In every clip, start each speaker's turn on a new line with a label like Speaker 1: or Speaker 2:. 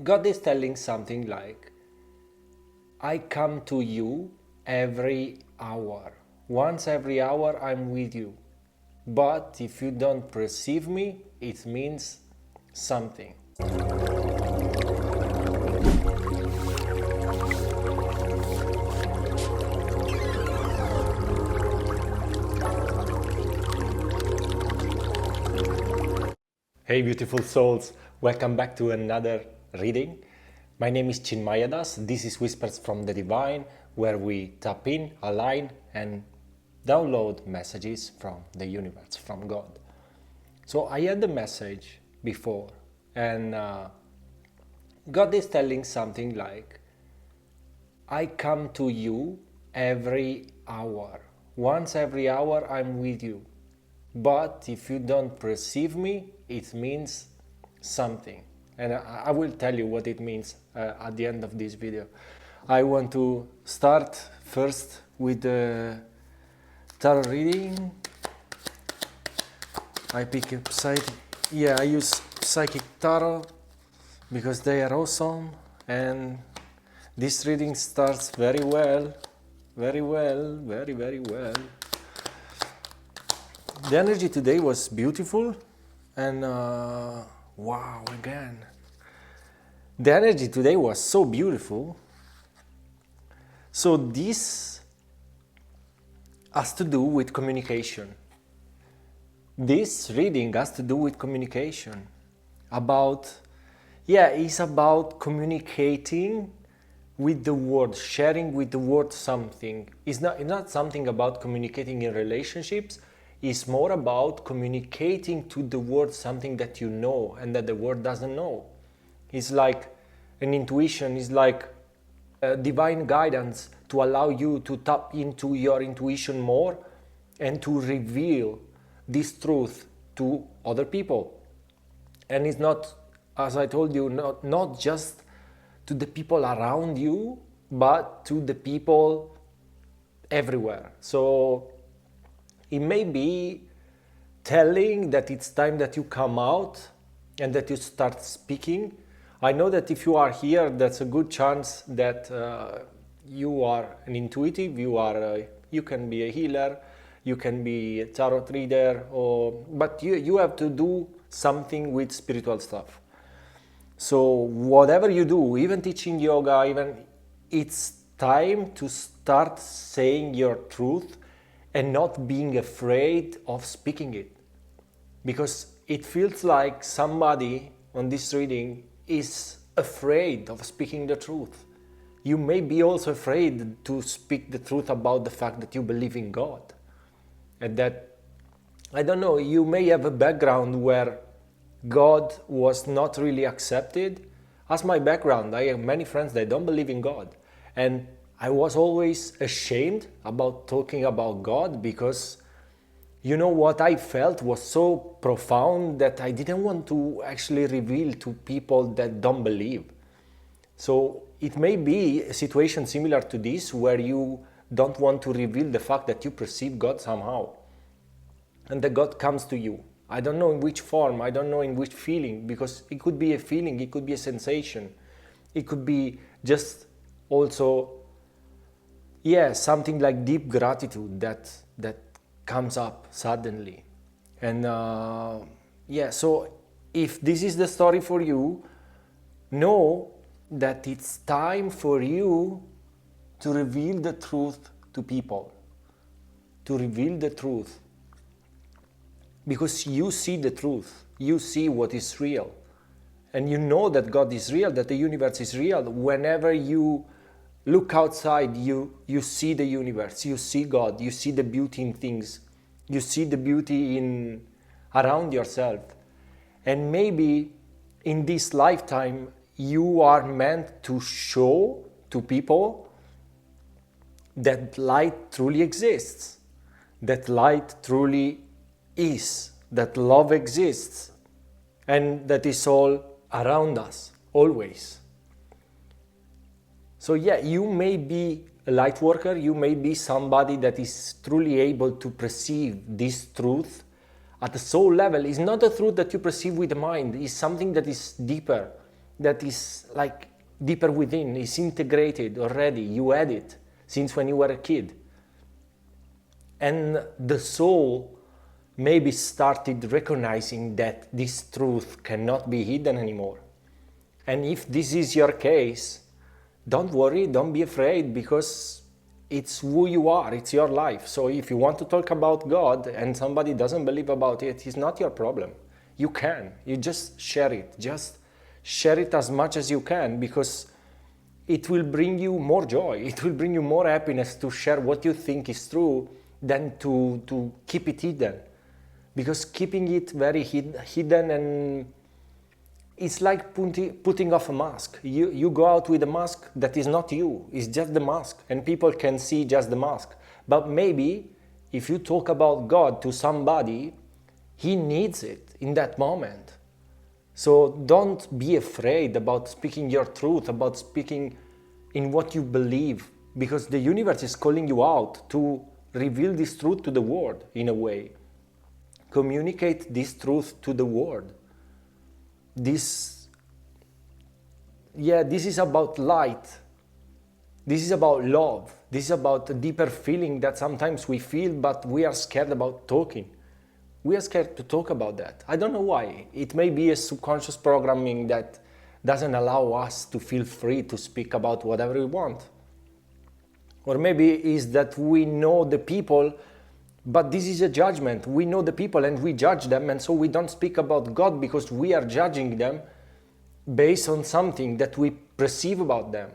Speaker 1: God is telling something like, I come to you every hour. Once every hour I'm with you. But if you don't perceive me, it means something. Hey beautiful souls, welcome back to another reading. My name is Chinmayadas. This is Whispers from the Divine, where we tap in, align and download messages from the universe, from God. So I had the message before and God is telling something like, I come to you every hour. Once every hour I'm with you. But if you don't perceive me, it means something. And I will tell you what it means at the end of this video. I want to start first with the tarot reading. I pick up I use psychic tarot because they are awesome, and this reading starts very well, very well. The energy today was beautiful, and wow, again. The energy today was so beautiful. So this has to do with communication. This reading has to do with communication. It's about communicating with the word, sharing with the word something. It's not something about communicating in relationships. It's more about communicating to the world something that you know and that the world doesn't know. It's like an intuition, it's like a divine guidance to allow you to tap into your intuition more and to reveal this truth to other people. And it's not, as I told you, not just to the people around you, but to the people everywhere. So it may be telling that it's time that you come out and that you start speaking. I know that if you are here, that's a good chance that you are an intuitive, you can be a healer, you can be a tarot reader, but you have to do something with spiritual stuff. So whatever you do, even teaching yoga, it's time to start saying your truth and not being afraid of speaking it, because it feels like somebody on this reading is afraid of speaking the truth. You may be also afraid to speak the truth about the fact that you believe in God, and that, I don't know, you may have a background where God was not really accepted. As my background, I have many friends that don't believe in God, and I was always ashamed about talking about God because, what I felt was so profound that I didn't want to actually reveal to people that don't believe. So it may be a situation similar to this where you don't want to reveal the fact that you perceive God somehow and that God comes to you. I don't know in which form, I don't know in which feeling, because it could be a feeling, it could be a sensation, it could be just also something like deep gratitude that comes up suddenly. And so if this is the story for you, know that it's time for you to reveal the truth to people, to reveal the truth, because you see the truth, you see what is real, and you know that God is real, that the universe is real. Whenever you look outside, you see the universe, you see God, you see the beauty in things, you see the beauty around yourself. And maybe in this lifetime, you are meant to show to people that light truly exists, that light truly is, that love exists, and that is all around us, always. So you may be a light worker, you may be somebody that is truly able to perceive this truth at the soul level. It's not a truth that you perceive with the mind, it's something that is deeper, that is like deeper within, is integrated already. You had it since when you were a kid. And the soul maybe started recognizing that this truth cannot be hidden anymore. And if this is your case, don't worry, don't be afraid, because it's who you are, it's your life. So if you want to talk about God and somebody doesn't believe about it, it's not your problem. You can. You just share it. Just share it as much as you can, because it will bring you more joy. It will bring you more happiness to share what you think is true than to keep it hidden. Because keeping it very hidden, and it's like putting off a mask. You go out with a mask that is not you, it's just the mask, and people can see just the mask. But maybe if you talk about God to somebody, he needs it in that moment. So don't be afraid about speaking your truth, about speaking in what you believe, because the universe is calling you out to reveal this truth to the world in a way. Communicate this truth to the world. This is about light. This is about love. This is about a deeper feeling that sometimes we feel, but we are scared about talking. We are scared to talk about that. I don't know why. It may be a subconscious programming that doesn't allow us to feel free to speak about whatever we want. Or maybe is that we know the people, but this is a judgment. We know the people and we judge them, and so we don't speak about God because we are judging them based on something that we perceive about them.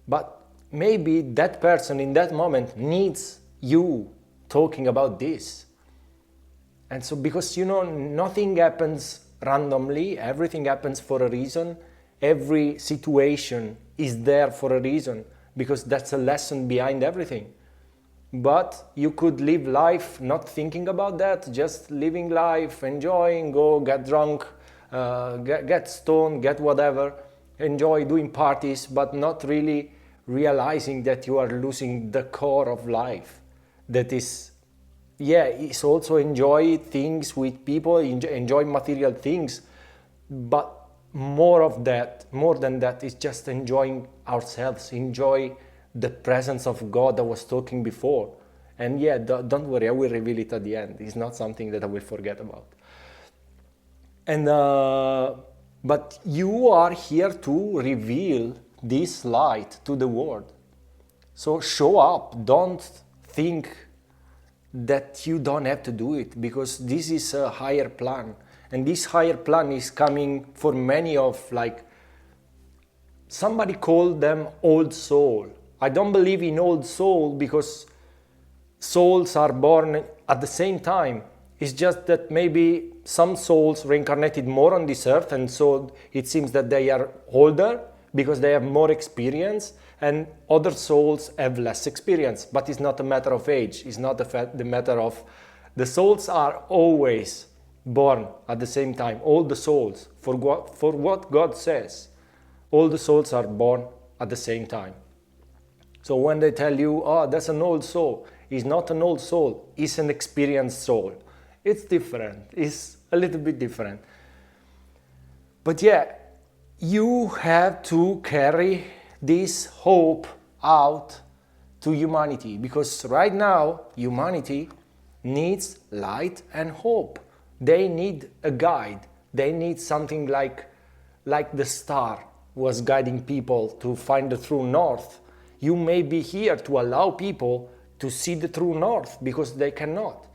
Speaker 1: But maybe that person in that moment needs you talking about this. And so, because nothing happens randomly, everything happens for a reason. Every situation is there for a reason, because that's a lesson behind everything. But you could live life not thinking about that, just living life, enjoying, go get drunk, get stoned, get whatever, enjoy doing parties, but not really realizing that you are losing the core of life. That is, it's also enjoy things with people, enjoy material things, but more than that is just enjoying ourselves, enjoy the presence of God I was talking before. And don't worry, I will reveal it at the end. It's not something that I will forget about. And but you are here to reveal this light to the world. So show up. Don't think that you don't have to do it, because this is a higher plan. And this higher plan is coming for many of, like, somebody called them old soul. I don't believe in old soul, because souls are born at the same time. It's just that maybe some souls reincarnated more on this earth, and so it seems that they are older because they have more experience, and other souls have less experience. But it's not a matter of age. It's not the matter of... The souls are always born at the same time. All the souls, for what God says, all the souls are born at the same time. So when they tell you, oh, that's an old soul, it's not an old soul, it's an experienced soul. It's different, it's a little bit different. But you have to carry this hope out to humanity, because right now humanity needs light and hope. They need a guide. They need something like the star was guiding people to find the true north. You may be here to allow people to see the true north, because they cannot.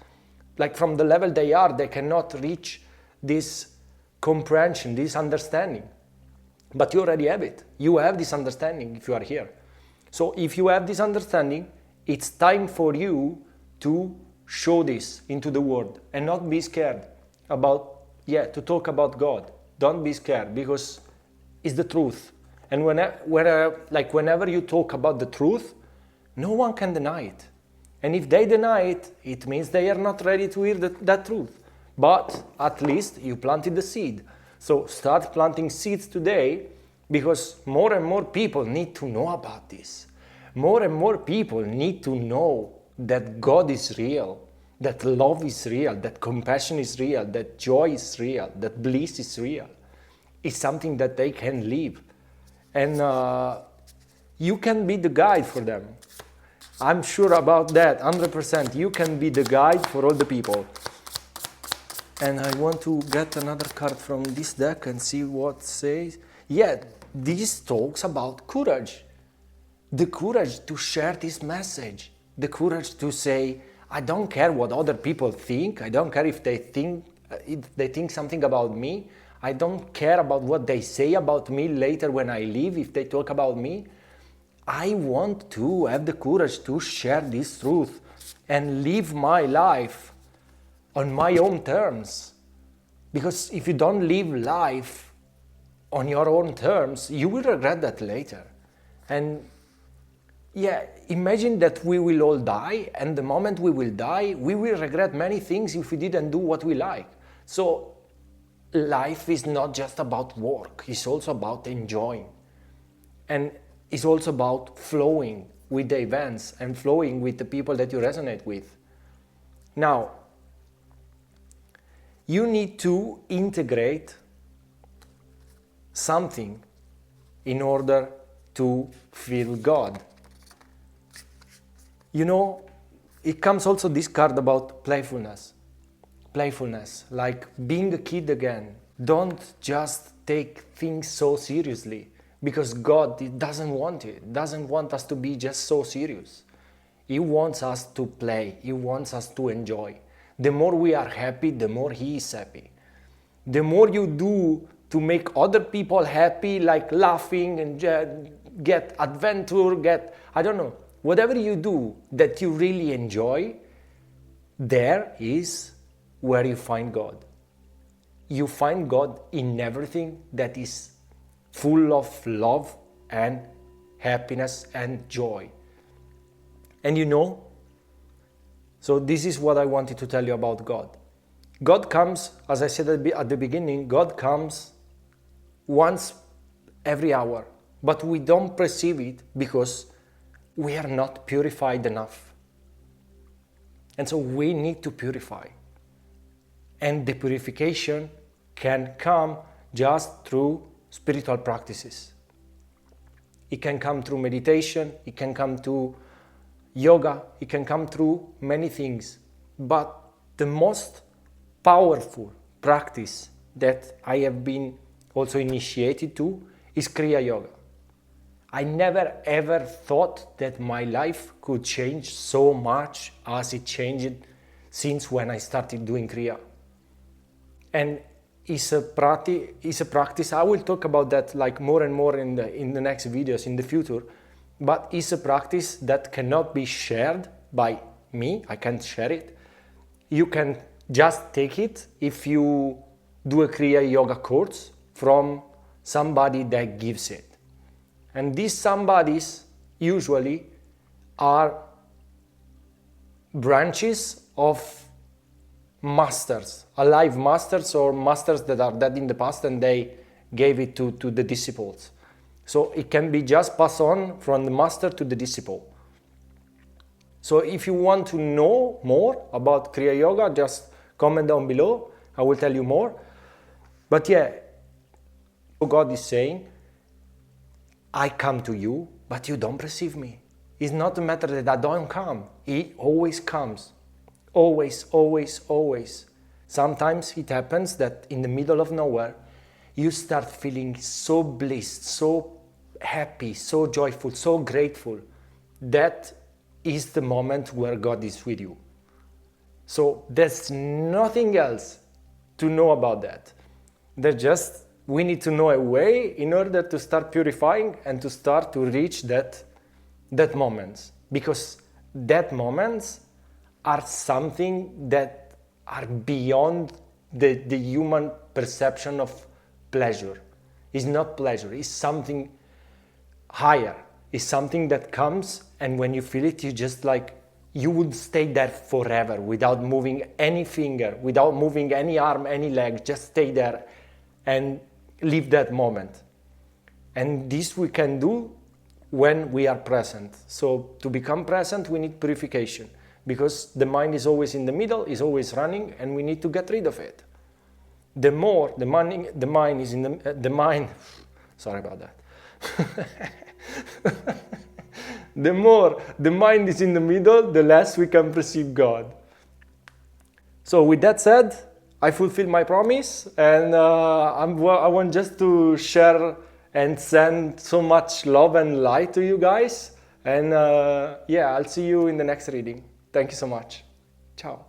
Speaker 1: Like, from the level they are, they cannot reach this comprehension, this understanding. But you already have it. You have this understanding if you are here. So if you have this understanding, it's time for you to show this into the world and not be scared about, to talk about God. Don't be scared, because it's the truth. And whenever you talk about the truth, no one can deny it. And if they deny it, it means they are not ready to hear that truth. But at least you planted the seed. So start planting seeds today, because more and more people need to know about this. More and more people need to know that God is real, that love is real, that compassion is real, that joy is real, that bliss is real. is something that they can live. And you can be the guide for them. I'm sure about that, 100%. You can be the guide for all the people. And I want to get another card from this deck and see what says. Yeah, this talks about courage. The courage to share this message. The courage to say, I don't care what other people think. I don't care if they think something about me. I don't care about what they say about me later when I leave, if they talk about me. I want to have the courage to share this truth and live my life on my own terms. Because if you don't live life on your own terms, you will regret that later. And yeah, imagine that we will all die, and the moment we will die, we will regret many things if we didn't do what we like. So life is not just about work, it's also about enjoying. And it's also about flowing with the events and flowing with the people that you resonate with. Now, you need to integrate something in order to feel God. You know, it comes also this card about playfulness. Playfulness, like being a kid again. Don't just take things so seriously, because God doesn't want it. Doesn't want us to be just so serious. He wants us to play. He wants us to enjoy. The more we are happy, the more He is happy. The more you do to make other people happy, like laughing and get adventure, I don't know, whatever you do that you really enjoy, there is where you find God. You find God in everything that is full of love and happiness and joy. And you know, so this is what I wanted to tell you about God. God comes, as I said at the beginning, God comes once every hour, but we don't perceive it because we are not purified enough. And so we need to purify. And the purification can come just through spiritual practices. It can come through meditation, it can come through yoga, it can come through many things. But the most powerful practice that I have been also initiated to is Kriya Yoga. I never ever thought that my life could change so much as it changed since when I started doing Kriya. And it's a practice. I will talk about that like more and more in the next videos in the future. But it's a practice that cannot be shared by me. I can't share it. You can just take it if you do a Kriya Yoga course from somebody that gives it. And these somebodies usually are branches of masters, alive masters or masters that are dead in the past and they gave it to the disciples. So it can be just passed on from the master to the disciple. So if you want to know more about Kriya Yoga, just comment down below. I will tell you more. But yeah, God is saying, I come to you, but you don't perceive me. It's not a matter that I don't come. He always comes. Always, always, always. Sometimes it happens that in the middle of nowhere, you start feeling so blissed, so happy, so joyful, so grateful. That is the moment where God is with you. So there's nothing else to know about that. We need to know a way in order to start purifying and to start to reach that moment. Because that moments are something that are beyond the human perception of pleasure. It's not pleasure, it's something higher. It's something that comes, and when you feel it, you just like, you would stay there forever without moving any finger, without moving any arm, any leg, just stay there and live that moment. And this we can do when we are present. So to become present, we need purification, because the mind is always in the middle, is always running, and we need to get rid of it. the more the mind is in the mind. Sorry about that. The more the mind is in the middle, the less we can perceive God. So with that said, I fulfill my promise, and I want just to share and send so much love and light to you guys. And yeah, I'll see you in the next reading. Thank you so much. Ciao.